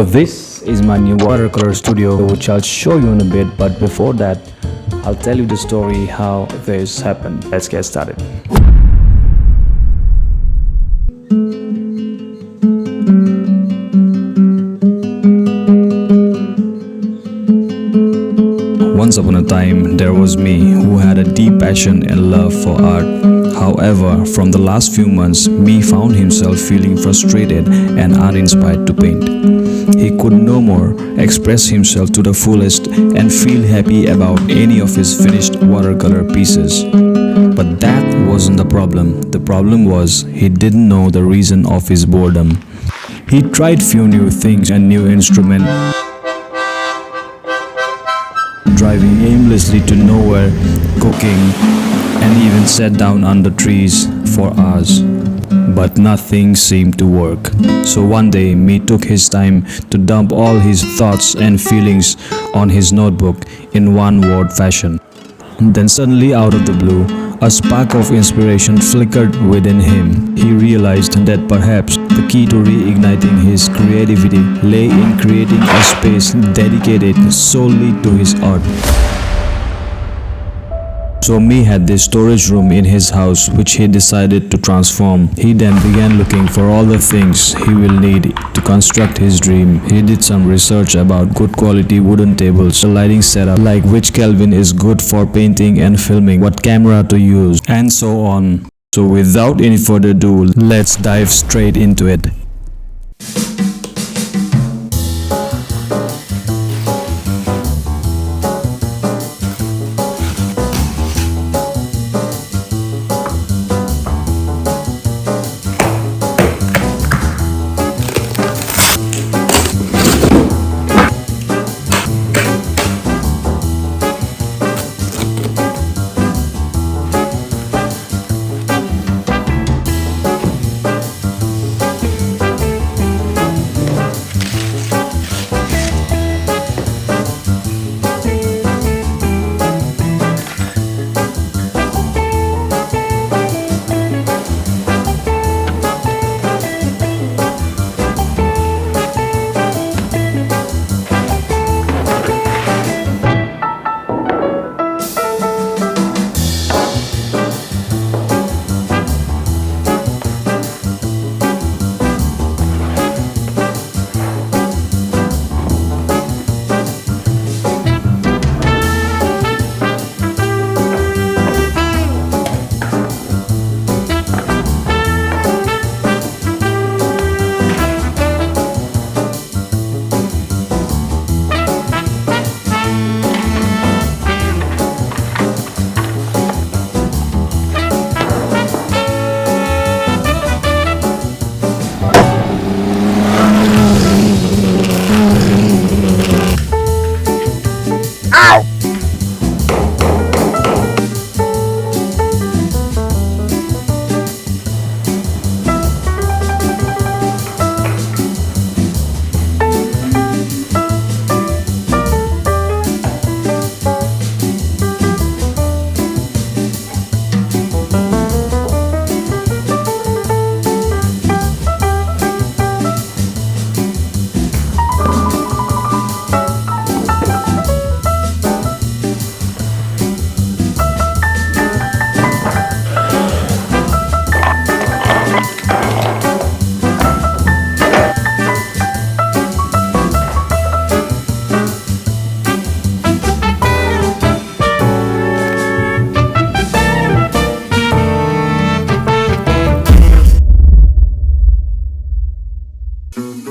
So this is my new watercolor studio, which I'll show you in a bit, but before that I'll tell you the story how this happened. Let's get started. Once upon a time, there was me who had a deep passion and love for art. However, from the last few months, me found himself feeling frustrated and uninspired to paint. He could no more express himself to the fullest and feel happy about any of his finished watercolor pieces. But that wasn't the problem. The problem was he didn't know the reason of his boredom. He tried few new things and new instruments, driving aimlessly to nowhere, cooking, and even sat down under trees for hours. But nothing seemed to work. So one day, me took his time to dump all his thoughts and feelings on his notebook in one-word fashion. Then suddenly, out of the blue, a spark of inspiration flickered within him. He realized that perhaps the key to reigniting his creativity lay in creating a space dedicated solely to his art. So me had this storage room in his house which he decided to transform. He then began looking for all the things he will need to construct his dream. He did some research about good quality wooden tables, a lighting setup, like which Kelvin is good for painting and filming, what camera to use, and so on. So without any further ado, let's dive straight into it.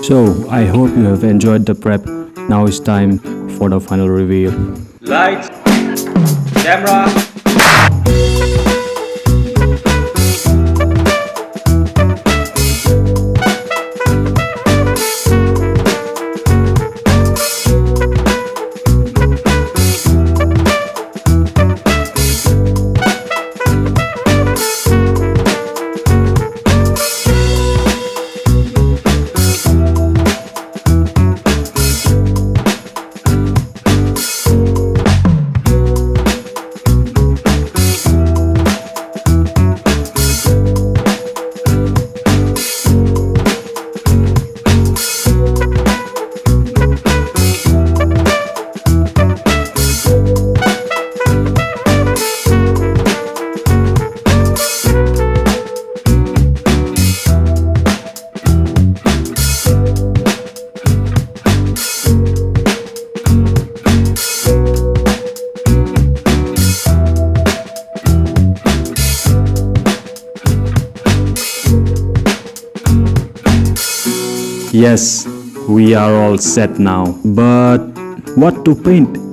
So, I hope you have enjoyed the prep. Now it's time for the final reveal. Lights, camera. Yes, we are all set now. But what to paint?